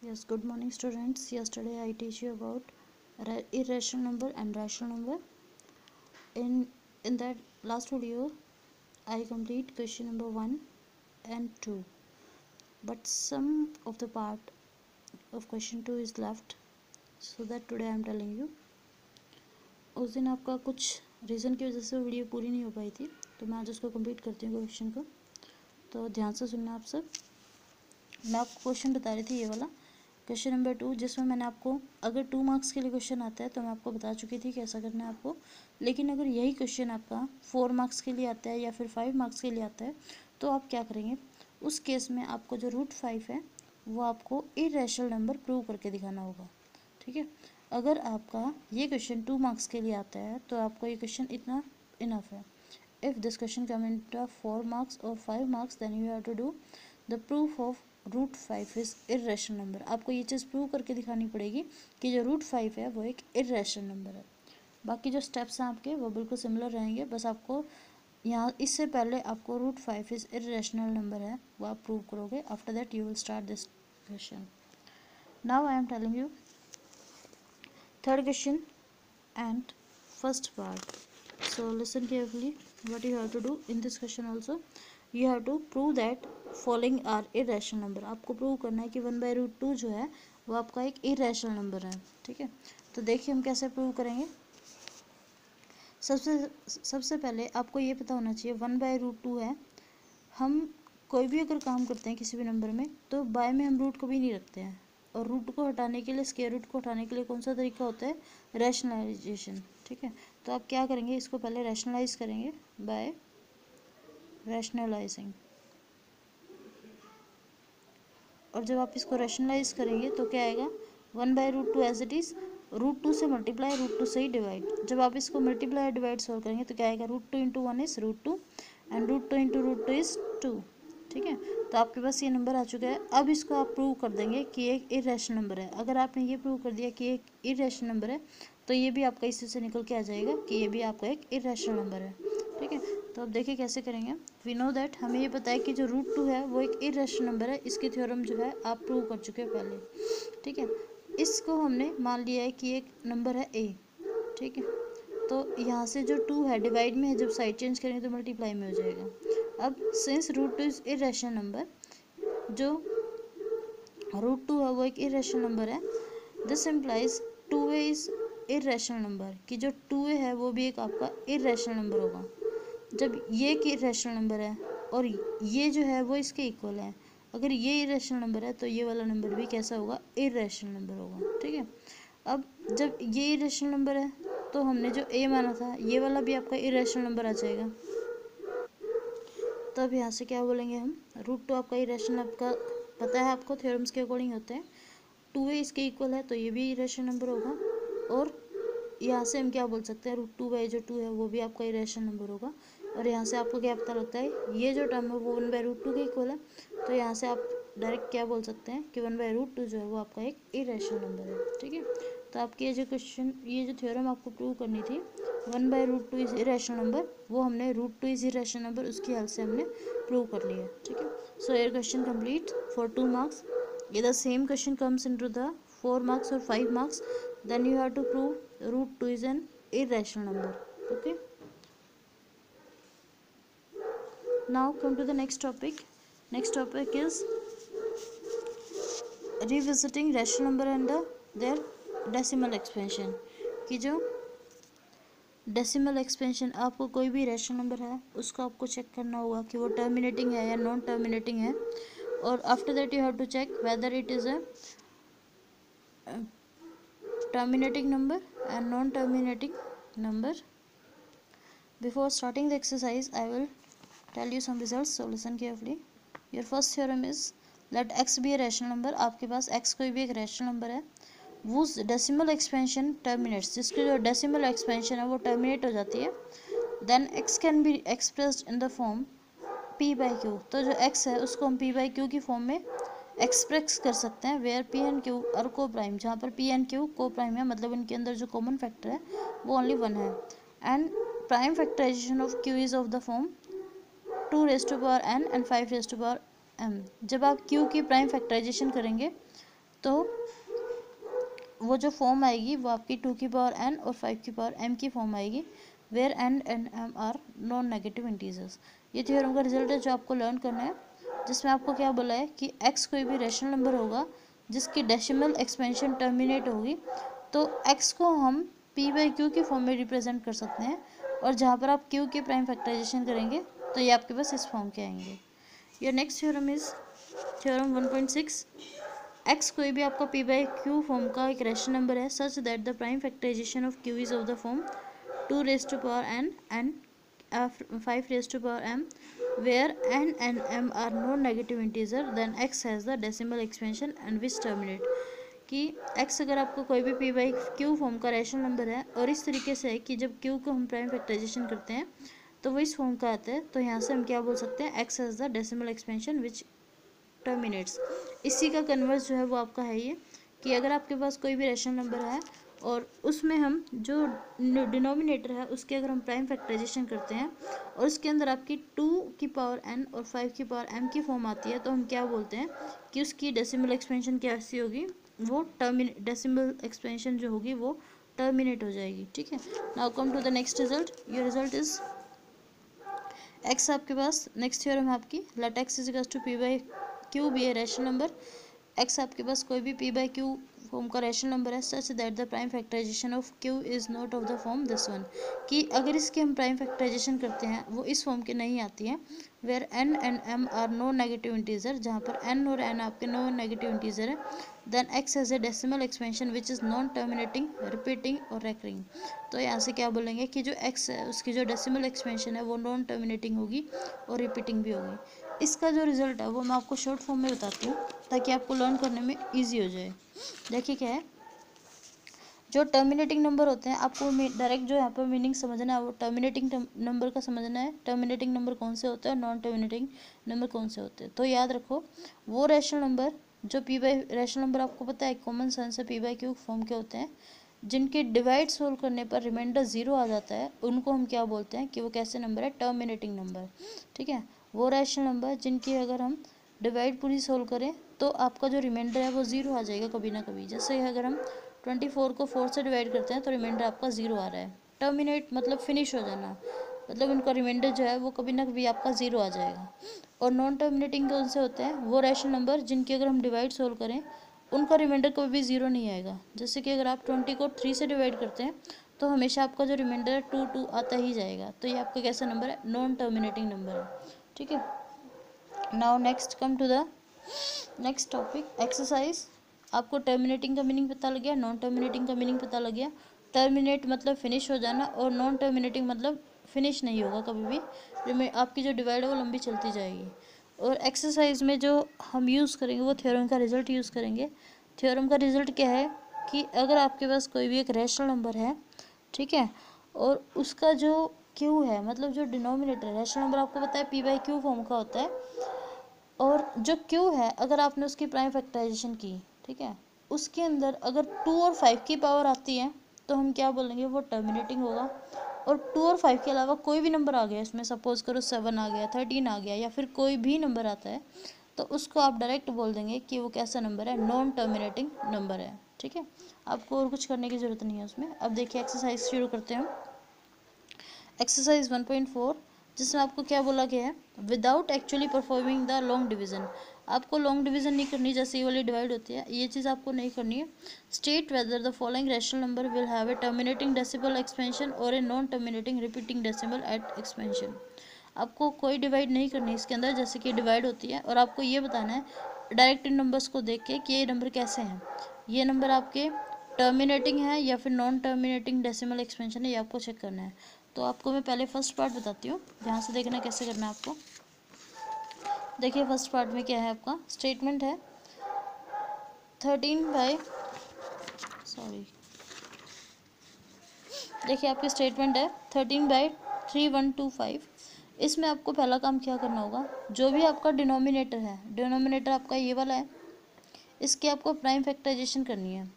Yes, good morning students. Yesterday I teach you about irrational number and rational number. In that last video I complete question number 1 and 2. But some of the part of question 2 is left, so that today I am telling you. उस दिन आपका कुछ reason की वजह से video पूरी नहीं हो पाई थी, तो मैं आज उसको कंप्लीट करती हूँ क्वेश्चन को. तो ध्यान से सुनना आप सब. मैं आपको क्वेश्चन बता रही थी ये वाला क्वेश्चन नंबर 2, जिसमें मैंने आपको अगर 2 मार्क्स के लिए क्वेश्चन आता है तो मैं आपको बता चुकी थी कैसा करना है आपको. लेकिन अगर यही क्वेश्चन आपका 4 मार्क्स के लिए आता है या फिर 5 मार्क्स के लिए आता है तो आप क्या करेंगे. उस केस में आपको जो √5 है वो आपको इरेशनल नंबर प्रूव करके दिखाना होगा. ठीक है. अगर आपका ये क्वेश्चन 2 मार्क्स के लिए आता है तो आपको ये क्वेश्चन इतना इनफ है. If this question come in 4 marks और 5 marks then you have to do the proof of √5 is irrational number. आपको ये चीज़ प्रूव करके दिखानी पड़ेगी कि जो √5 है वो एक इरेशनल नंबर है. बाकी जो स्टेप्स हैं आपके वो बिल्कुल सिमिलर रहेंगे, बस आपको यहाँ इससे पहले आपको √5 इज़ इरेशनल नंबर है वो आप प्रूव करोगे. After that you will start this question. Now I am telling you third question and first part. So listen carefully what you have to do in this question also. You have to prove that following are irrational number. आपको prove करना है कि 1/√2 जो है वो आपका एक irrational number है. ठीक है. तो देखिए हम कैसे प्रूव करेंगे. सबसे पहले आपको ये पता होना चाहिए 1/√2 है. हम कोई भी अगर काम करते हैं किसी भी नंबर में तो बाय में हम रूट कभी नहीं रखते हैं, और रूट को हटाने के लिए, स्क्वायर रूट को हटाने के लिए कौन सा तरीका होता है, रैशनलाइजेशन. ठीक है. तो आप क्या करेंगे, इसको पहले रैशनलाइज करेंगे बाय रैशनलाइजिंग. और जब आप इसको रैशनलाइज करेंगे तो क्या आएगा, 1/√2 एज इट इज़, √2 से मल्टीप्लाई, √2 से ही डिवाइड. जब आप इसको मल्टीप्लाई डिवाइड सॉल्व करेंगे तो क्या आएगा, √2 into 1 is √2 and √2 into √2 is 2. ठीक है. तो आपके पास ये नंबर आ चुका है. अब इसको आप प्रूव कर देंगे कि एक इरेशनल नंबर है. अगर आपने ये प्रूव कर दिया कि एक इरेशनल नंबर है तो ये भी आपका इसी से निकल के आ जाएगा कि ये भी आपका एक इरेशनल नंबर है. ठीक है. तो अब देखिए कैसे करेंगे. वी नो दैट, हमें ये पता है कि जो √2 है वो एक इरेशनल नंबर है. इसकी थ्योरम जो है आप प्रूव कर चुके हैं पहले. ठीक है. इसको हमने मान लिया है कि एक नंबर है ए. ठीक है. तो यहाँ से जो 2 है डिवाइड में है, जब साइड चेंज करेंगे तो मल्टीप्लाई में हो जाएगा. अब सिंस √2 इज इरेशनल नंबर, जो √2 है वो एक इरेशनल नंबर है. This implies 2a is irrational number, कि जो 2a है वो भी एक आपका इरेशनल नंबर होगा. जब ये एक इरेशनल नंबर है और ये जो है वो इसके इक्वल है, अगर ये इरेशनल नंबर है तो ये वाला नंबर भी कैसा होगा, इरेशनल नंबर होगा. ठीक है. अब जब ये इरेशनल नंबर है तो हमने जो a माना था ये वाला भी आपका इरेशनल नंबर आ जाएगा. तब यहाँ से क्या बोलेंगे हम, √2 आपका इरेशनल, आपका पता है आपको थ्योरम्स के अकॉर्डिंग होते हैं. 2a इसके इक्वल है तो ये भी इरेशनल नंबर होगा. और यहाँ से हम क्या बोल सकते हैं, √2 जो 2 है वो भी आपका इरेशनल नंबर होगा. और यहाँ से आपको क्या पता लगता है, ये जो टर्म है वो 1/√2 के इक्वल है. तो यहाँ से आप डायरेक्ट क्या बोल सकते हैं कि 1/√2 जो है वो आपका एक इरेशनल नंबर है. ठीक है. तो आपकी ये जो क्वेश्चन, ये जो थ्योरम आपको प्रूव करनी थी 1/√2 इज इरेशनल नंबर, वो हमने √2 इज इरेशनल नंबर उसकी हेल्प से हमने प्रूव कर लिया. ठीक है. So your question complete for 2 marks. If the same question comes into the 4 marks or 5 marks, then you have to prove √2 is an irrational number. Okay. Now come to the next topic. Next topic is revisiting rational number and their decimal expansion. कि जो decimal expansion, आपको कोई भी rational number है उसको आपको check करना होगा कि वो टर्मिनेटिंग है या नॉन टर्मिनेटिंग है. और after that you have to check whether it is a terminating number and non-terminating number. Before starting the exercise, I will tell you some results, so listen carefully. Your first theorem is let x be a rational number. आपके पास x कोई भी एक rational number है whose decimal expansion terminates, जिसकी जो decimal expansion है वो terminate हो जाती है. Then x can be expressed in the form p/q. तो जो x है उसको हम p/q की फॉर्म में एक्सप्रेस कर सकते हैं. वेयर पी एंड क्यू और को प्राइम, जहाँ पर पी एंड क्यू को प्राइम है, मतलब इनके अंदर जो कॉमन फैक्टर है वो ओनली 1 है. And prime factorisation of Q is of the form 2n and 5m. जब आप क्यू की प्राइम फैक्टराइजेशन करेंगे तो वो जो फॉर्म आएगी वो आपकी 2 की पावर n और 5 की पावर m की फॉर्म आएगी, where n and m are non negative integers. ये थ्योरम का रिजल्ट है जो आपको लर्न करना है, जिसमें आपको क्या बोला है कि x कोई भी रेशनल नंबर होगा जिसकी डेसिमल एक्सपेंशन टर्मिनेट होगी, तो x को हम p बाई क्यू की फॉर्म में रिप्रेजेंट कर सकते हैं, और जहाँ पर आप q के प्राइम फैक्टराइजेशन करेंगे तो ये आपके पास इस फॉर्म के आएंगे। Your next theorem is theorem 1.6। x कोई भी आपका p बाई क्यू फॉर्म का एक रेशनल नंबर है such that the prime factorisation of q is of the form 2 raised to power n and 5 raised to power m, where n and m are non-negative integer, then x has the decimal expansion and which terminate। कि x अगर आपको कोई भी p by Q form का rational number है और इस तरीके से है कि जब q को हम प्राइम फैक्टराइजेशन करते हैं तो वो इस फॉर्म का आता है, तो यहाँ से हम क्या बोल सकते हैं, x has the decimal expansion which terminates. इसी का कन्वर्स जो है वो आपका है ये, कि अगर आपके पास कोई भी रेशनल नंबर है और उसमें हम जो डिनोमिनेटर है उसके अगर हम प्राइम फैक्टराइजेशन करते हैं और उसके अंदर आपकी 2 की पावर n और 5 की पावर m की फॉर्म आती है, तो हम क्या बोलते हैं कि उसकी डेसिमल एक्सपेंशन कैसी होगी, वो डेसिमल एक्सपेंशन जो होगी वो टर्मिनेट हो जाएगी। ठीक है, now come to the next result. Your result is x आपके पास नेक्स्ट थ्योरम है आपकी, let x is equals to p by Q be a rational number. x आपके पास कोई भी p बाई क्यू फॉर्म का रेशनल नंबर है such that the prime factorisation of q is not of the form this one, कि अगर इसके हम प्राइम फैक्टराइजेशन करते हैं वो इस फॉर्म के नहीं आती हैं, where n and m are no negative integer, जहाँ पर n और n आपके नो नेगेटिव इंटीजर है, then x has a decimal expansion which is non terminating, repeating और रेकरिंग। तो यहाँ से क्या बोलेंगे कि जो x है उसकी जो डेसिमल एक्सपेंशन है वो नॉन टर्मिनेटिंग होगी और रिपीटिंग भी होगी। इसका जो रिजल्ट है वो मैं आपको शॉर्ट फॉर्म में बताती हूँ ताकि आपको लर्न करने में ईजी हो जाए। देखिए क्या है, जो टर्मिनेटिंग नंबर होते हैं आपको डायरेक्ट जो यहाँ पर मीनिंग समझना है वो टर्मिनेटिंग नंबर का समझना है, टर्मिनेटिंग नंबर कौन से होते हैं और नॉन टर्मिनेटिंग नंबर कौन से होते हैं। तो याद रखो, वो रेशनल नंबर जो पी बाई रेशनल नंबर आपको पता है कॉमन सेंस से पी बाई क्यू फॉर्म के होते हैं, जिनके डिवाइड सोल्व करने पर रिमाइंडर 0 आ जाता है, उनको हम क्या बोलते हैं कि वो कैसे नंबर है, टर्मिनेटिंग नंबर। ठीक है, वो रेशनल नंबर जिनकी अगर हम डिवाइड पूरी सोल्व करें तो आपका जो रिमाइंडर है वो 0 आ जाएगा कभी ना कभी। जैसे अगर हम 24 को 4 से डिवाइड करते हैं तो रिमाइंडर आपका 0 आ रहा है। टर्मिनेट मतलब फिनिश हो जाना, मतलब उनका रिमाइंडर जो है वो कभी ना कभी आपका 0 आ जाएगा। और नॉन टर्मिनेटिंग कौन से होते हैं, वो रेशनल नंबर जिनकी अगर हम डिवाइड सोल्व करें उनका रिमाइंडर कभी भी 0 नहीं आएगा। जैसे कि अगर आप 20 को 3 से डिवाइड करते हैं तो हमेशा आपका जो रिमाइंडर है 2 आता ही जाएगा। तो ये आपका कैसा नंबर है, नॉन टर्मिनेटिंग नंबर है। ठीक है, now next come to the next topic exercise. आपको टर्मिनेटिंग का मीनिंग पता लग गया, नॉन टर्मिनेटिंग का मीनिंग पता लग गया। टर्मिनेट मतलब फिनिश हो जाना और नॉन टर्मिनेटिंग मतलब फिनिश नहीं होगा कभी भी, आपकी जो डिवाइड है वो लंबी चलती जाएगी। और एक्सरसाइज में जो हम यूज़ करेंगे वो थ्योरम का रिजल्ट यूज़ करेंगे। थ्योरम का रिजल्ट क्या है कि अगर आपके पास कोई भी एक रेशनल नंबर है, ठीक है, और उसका जो क्यू है मतलब जो डिनोमिनेटर है, रेशनल नंबर आपको पता है पी बाई क्यू फॉर्म का होता है, और जो क्यू है अगर आपने उसकी प्राइम फैक्टराइजेशन की, ठीक है, उसके अंदर अगर 2 और 5 की पावर आती है तो हम क्या बोलेंगे, वो टर्मिनेटिंग होगा। और 2 और 5 के अलावा कोई भी नंबर आ गया इसमें, सपोज करो 7 आ गया, 13 आ गया, या फिर कोई भी नंबर आता है, तो उसको आप डायरेक्ट बोल देंगे कि वो कैसा नंबर है, नॉन टर्मिनेटिंग नंबर है। ठीक है, आपको और कुछ करने की ज़रूरत नहीं है उसमें। अब देखिए एक्सरसाइज शुरू करते हैं हम। एक्सरसाइज 1.4, जिसमें आपको क्या बोला गया है, without actually performing the long division. आपको लॉन्ग डिवीजन नहीं करनी, जैसे ये वाली डिवाइड होती है ये चीज़ आपको नहीं करनी है। State whether the following rational number will have a terminating decimal expansion और a non terminating repeating decimal at expansion. आपको कोई डिवाइड नहीं करनी इसके अंदर, जैसे कि डिवाइड होती है, और आपको ये बताना है डायरेक्ट इन नंबर्स को देख के कि ये नंबर कैसे हैं, ये नंबर आपके टर्मिनेटिंग है या फिर नॉन टर्मिनेटिंग डेसिमल एक्सपेंशन है, ये आपको चेक करना है। तो आपको मैं पहले फर्स्ट पार्ट बताती हूँ, ध्यान से देखना कैसे करना है आपको। देखिए फर्स्ट पार्ट में क्या है, आपका स्टेटमेंट है 13 बाई देखिए आपकी स्टेटमेंट है 13/3125। इसमें आपको पहला काम क्या करना होगा, जो भी आपका डिनोमिनेटर है, डिनोमिनेटर आपका ये वाला है, इसकी आपको प्राइम फैक्टराइजेशन करनी है।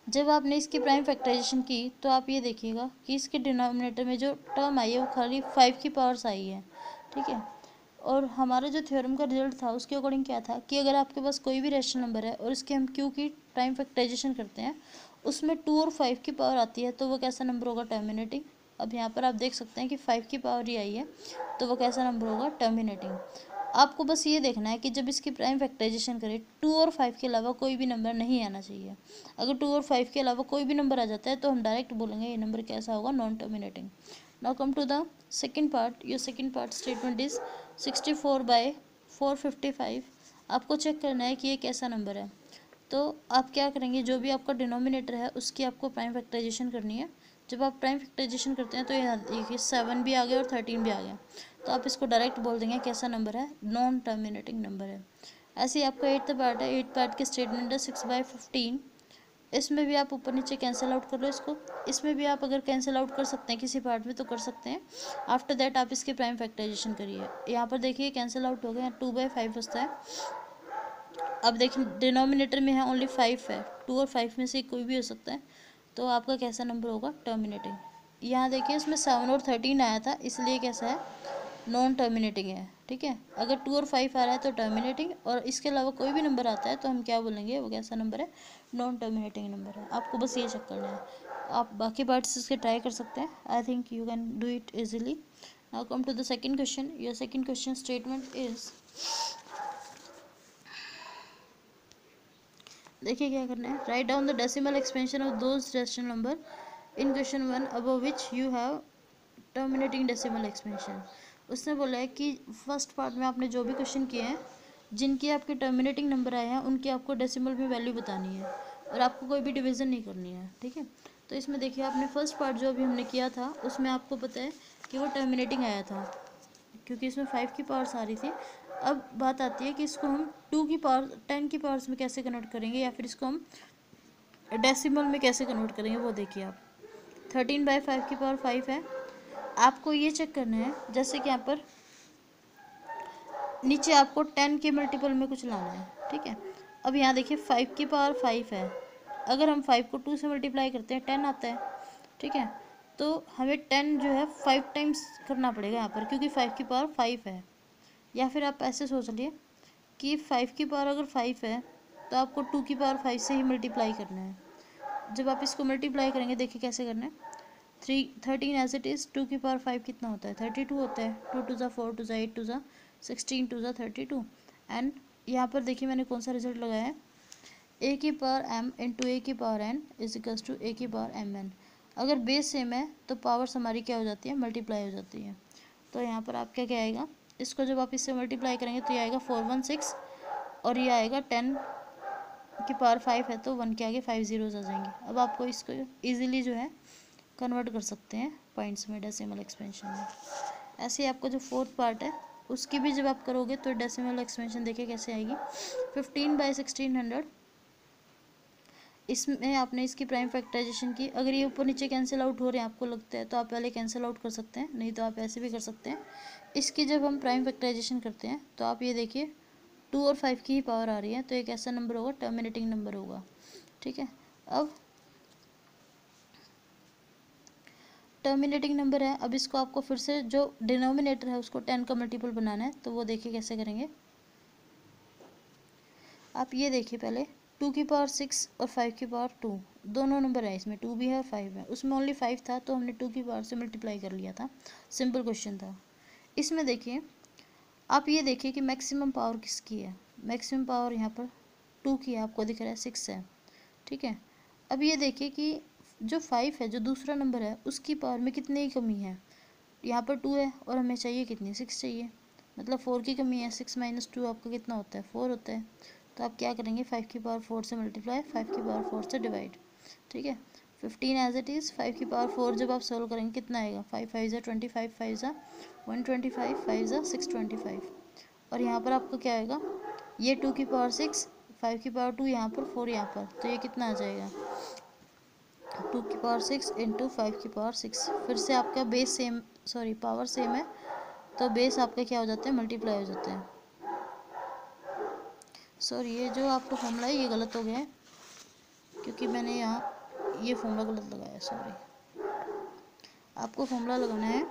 जब आपने इसकी प्राइम फैक्टराइजेशन की तो आप ये देखिएगा कि इसके डिनोमिनेटर में जो टर्म आई है वो खाली 5 की पावर्स आई है। ठीक है, और हमारा जो थ्योरम का रिजल्ट था उसके अकॉर्डिंग क्या था कि अगर आपके पास कोई भी रेशनल नंबर है और इसके हम क्यू की प्राइम फैक्टराइजेशन करते हैं, उसमें 2 और 5 की पावर आती है, तो वो कैसा नंबर होगा? टर्मिनेटिंग। अब यहाँ पर आप देख सकते हैं कि 5 की पावर ही आई है, तो वो कैसा नंबर होगा? टर्मिनेटिंग। आपको बस ये देखना है कि जब इसकी प्राइम फैक्टराइजेशन करें 2 और 5 के अलावा कोई भी नंबर नहीं आना चाहिए। अगर 2 और 5 के अलावा कोई भी नंबर आ जाता है तो हम डायरेक्ट बोलेंगे ये नंबर कैसा होगा? Non terminating. Now come to the second part. Your second part statement is 64/455। आपको चेक करना है कि ये कैसा नंबर है। तो आप क्या करेंगे, जो भी आपका डिनोमिनेटर है उसकी आपको प्राइम फैक्टराइजेशन करनी है। जब आप प्राइम फैक्टराइजेशन करते हैं तो यहाँ देखिए 7 भी आ गया और 13 भी आ गया, तो आप इसको डायरेक्ट बोल देंगे कैसा नंबर है? नॉन टर्मिनेटिंग नंबर है। ऐसे ही आपका 8th पार्ट है। 8th पार्ट के स्टेटमेंट है 6/15। इसमें भी आप ऊपर नीचे कैंसिल आउट कर लो इसको। इसमें भी आप अगर कैंसिल आउट कर सकते हैं किसी पार्ट में तो कर सकते हैं। आफ्टर दैट आप इसकी प्राइम फैक्टराइजेशन करिए। यहाँ पर देखिए कैंसिल आउट हो गया, 2/5 बचता है। अब देखिए डिनोमिनेटर में है ओनली 5 है, 2 और 5 में से कोई भी हो सकता है, तो आपका कैसा नंबर होगा? टर्मिनेटिंग। यहाँ देखिए इसमें 7 और 13 आया था, इसलिए कैसा है? नॉन टर्मिनेटिंग है। ठीक है, अगर 2 और 5 आ रहा है तो टर्मिनेटिंग, और इसके अलावा कोई भी नंबर आता है तो हम क्या बोलेंगे? वो कैसा नंबर है? नॉन टर्मिनेटिंग नंबर है। आपको बस ये चेक करना है। आप बाकी पार्ट्स इसके ट्राई कर सकते हैं। I think you can do it easily. Now come to the second question. Your second question statement is, देखिए क्या करना है। Write down the decimal expansion of those rational number in question 1 above which you have terminating decimal expansion. उसने बोला है कि first part में आपने जो भी क्वेश्चन किए हैं जिनके आपके टर्मिनेटिंग नंबर आए हैं उनकी आपको डेसिमल में वैल्यू बतानी है और आपको कोई भी डिवीज़न नहीं करनी है। ठीक है, तो इसमें देखिए आपने फर्स्ट पार्ट जो अभी हमने किया था उसमें आपको पता है कि वो टर्मिनेटिंग आया था क्योंकि इसमें 5 की पावर्स आ रही थी। अब बात आती है कि इसको हम 2 की पावर 10 की पावर्स में कैसे कन्वर्ट करेंगे या फिर इसको हम डेसिमल में कैसे कन्वर्ट करेंगे, वो देखिए आप। 13/5 की पावर 5 है। आपको ये चेक करना है, जैसे कि यहाँ पर नीचे आपको 10 के मल्टीपल में कुछ लाना है। ठीक है, अब यहाँ देखिए 5 की पावर 5 है। अगर हम 5 को 2 से मल्टीप्लाई करते हैं 10 आता है। ठीक है, तो हमें 10 जो है 5 टाइम्स करना पड़ेगा यहाँ पर, क्योंकि 5 की पावर 5 है। या फिर आप ऐसे सोच लिए कि 5 की पावर अगर 5 है तो आपको 2 की पावर 5 से ही मल्टीप्लाई करना है। जब आप इसको मल्टीप्लाई करेंगे देखिए कैसे करना है। 13 एज इट इज़, 2 की पावर 5 कितना होता है? 32 होता है। 2 टू ज़ा 4 टू ज़ा 8 टू ज़ा 16 टू ज़ा 32। एंड यहाँ पर देखिए मैंने कौन सा रिजल्ट लगाया है? ए की पावर m इंटू ए की power n is equals to a की पावर mn। अगर बेस सेम है तो पावर्स हमारी क्या हो जाती है? मल्टीप्लाई हो जाती है। तो यहाँ पर आप क्या आएगा? इसको जब आप इससे मल्टीप्लाई करेंगे तो ये आएगा 416 और ये आएगा 10 की पावर 5 है तो 1 के आगे 5 जीरोज आ जाएंगे। अब आपको इसको ईजिली जो है कन्वर्ट कर सकते हैं पॉइंट्स में, डेसिमल एक्सपेंशन में। ऐसे ही आपका जो फोर्थ पार्ट है उसकी भी जब आप करोगे तो डेसिमल एक्सपेंशन देखिए कैसे आएगी। 15/1600, इसमें आपने इसकी प्राइम फैक्टराइजेशन की। अगर ये ऊपर नीचे कैंसिल आउट हो रहे हैं आपको लगता है तो आप पहले कैंसिल आउट कर सकते हैं, नहीं तो आप ऐसे भी कर सकते हैं। इसकी जब हम प्राइम फैक्टराइजेशन करते हैं तो आप ये देखिए 2 और 5 की ही पावर आ रही है, तो एक ऐसा नंबर होगा टर्मिनेटिंग नंबर होगा। ठीक है, अब टर्मिनेटिंग नंबर है। अब इसको आपको फिर से जो डिनोमिनेटर है उसको 10 का मल्टीपल बनाना है, तो वो देखिए कैसे करेंगे। आप ये देखिए पहले 2 की पावर 6 और 5 की पावर 2 दोनों नंबर है, इसमें 2 भी है और 5 है। उसमें ओनली 5 था तो हमने 2 की पावर से मल्टीप्लाई कर लिया था, सिंपल क्वेश्चन था। इसमें देखिए आप ये देखिए कि मैक्सिमम पावर किसकी है। मैक्सिमम पावर यहाँ पर 2 की है, आपको दिख रहा है 6 है। ठीक है, अब ये देखिए कि जो 5 है जो दूसरा नंबर है उसकी पावर में कितने की कमी है? यहाँ पर 2 है और हमें चाहिए कितनी? 6 चाहिए, मतलब 4 की कमी है। 6 - 2 आपका कितना होता है? 4 होता है। तो आप क्या करेंगे? 5 की पावर 4 से मल्टीप्लाई, 5 की पावर 4 से डिवाइड। ठीक है, 15 एज इट इज़। 5 की पावर 4 जब आप सोल्व करेंगे कितना आएगा? 5 5 ज़ा 25, 5 ज़ा 125, 5 ज़ा 625। और यहाँ पर आपको क्या आएगा? ये 2 की पावर 6, 5 की पावर 2 यहाँ पर, 4 यहाँ पर, तो ये कितना आ जाएगा? 2 की पावर 6 इंटू 5 की पावर 6। फिर से आपका base same, sorry power same है तो बेस आपके क्या हो जाते हैं? मल्टीप्लाई हो जाते हैं। सॉरी ये जो आपका फॉर्मूला है ये गलत हो गया है क्योंकि मैंने यहाँ ये फॉर्मूला गलत लगाया। सॉरी, आपको फॉर्मूला लगाना है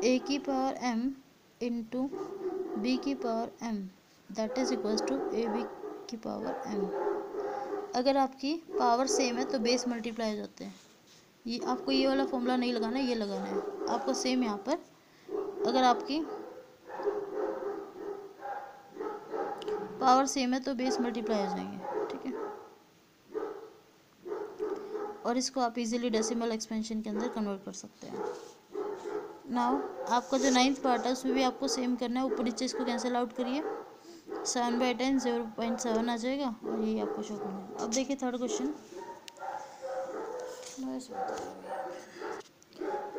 a की पावर m इंटू b की power m that is equals to A B की पावर m। अगर आपकी पावर सेम है तो बेस मल्टीप्लाई हो जाते हैं। ये आपको ये वाला फॉर्मूला नहीं लगाना है, ये लगाना है आपको सेम। यहाँ पर अगर आपकी पावर सेम है तो बेस मल्टीप्लाई हो जाएंगे, ठीक है। और इसको आप इजीली डेसिमल एक्सपेंशन के अंदर कन्वर्ट कर सकते हैं। नाउ आपका जो 9th पार्ट है उसमें भी आपको सेम करना है। ऊपर नीचे इसको कैंसिल आउट करिए, 7/10 0.7 आ जाएगा और यही आपको शो करना है। अब देखिए थर्ड क्वेश्चन।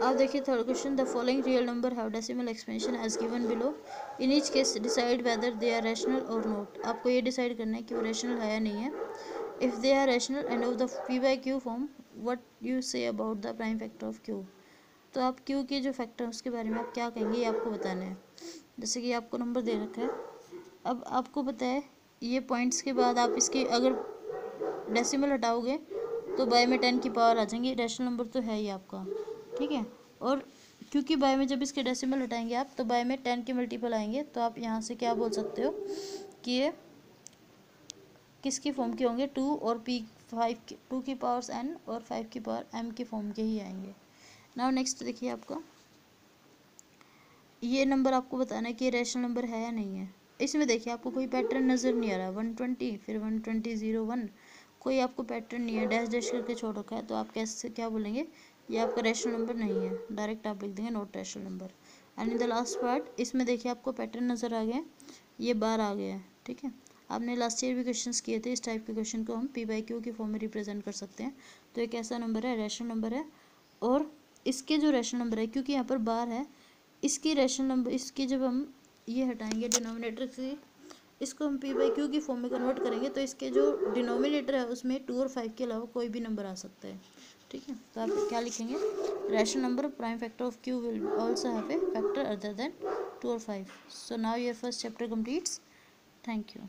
अब देखिए third question. The following real number have decimal expansion as given below. In each case decide whether they are rational or not. आपको ये डिसाइड करना है कि वो रैशनल है या नहीं है। If they are rational and of the P by Q form, what you say about the prime factor of Q. तो आप क्यू के जो फैक्टर है उसके बारे में आप क्या कहेंगे, ये आपको बताना है। जैसे कि आपको नंबर दे रखा है, अब आपको पता है ये पॉइंट्स के बाद आप इसके अगर डेसिमल हटाओगे तो बाय में 10 की पावर आ जाएंगी। रैशनल नंबर तो है ही आपका, ठीक है। और क्योंकि बाय में जब इसके डेसिमल हटाएंगे आप तो बाय में 10 के मल्टीपल आएंगे, तो आप यहाँ से क्या बोल सकते हो कि ये किसकी फॉर्म के होंगे, 2 और p 5 की 2 की पावर्स n और 5 की पावर m के फॉर्म के ही आएंगे। नाउ नेक्स्ट देखिए आपका ये नंबर आपको बताना है कि रैशनल नंबर है या नहीं है। इसमें देखिए आपको कोई पैटर्न नज़र नहीं आ रहा, 120 फिर 120 01, कोई आपको पैटर्न नहीं है, डैश डैश करके छोड़ रखा है। तो आप कैसे क्या बोलेंगे, ये आपका रैशनल नंबर नहीं है, डायरेक्ट आप लिख देंगे not rational number. And in the last part इसमें देखिए आपको पैटर्न नज़र आ गया, ये बार आ गया है, ठीक है। आपने लास्ट ईयर भी क्वेश्चंस किए थे, इस टाइप के क्वेश्चन को हम पी बाई क्यू की फॉर्म में रिप्रेजेंट कर सकते हैं। तो एक ऐसा नंबर है, रैशनल नंबर है। और इसके जो रैशनल नंबर है, क्योंकि यहाँ पर बार है, इसकी रैशनल नंबर इसकी जब हम ये हटाएंगे डिनोमिनेटर से, इसको हम पी बाई क्यू की फॉर्म में कन्वर्ट करेंगे तो इसके जो डिनोमिनेटर है उसमें 2 और 5 के अलावा कोई भी नंबर आ सकता है, ठीक है। तो आप क्या लिखेंगे, rational number prime factor of Q will also have a factor other than 2 और 5। So now your first chapter completes. Thank you.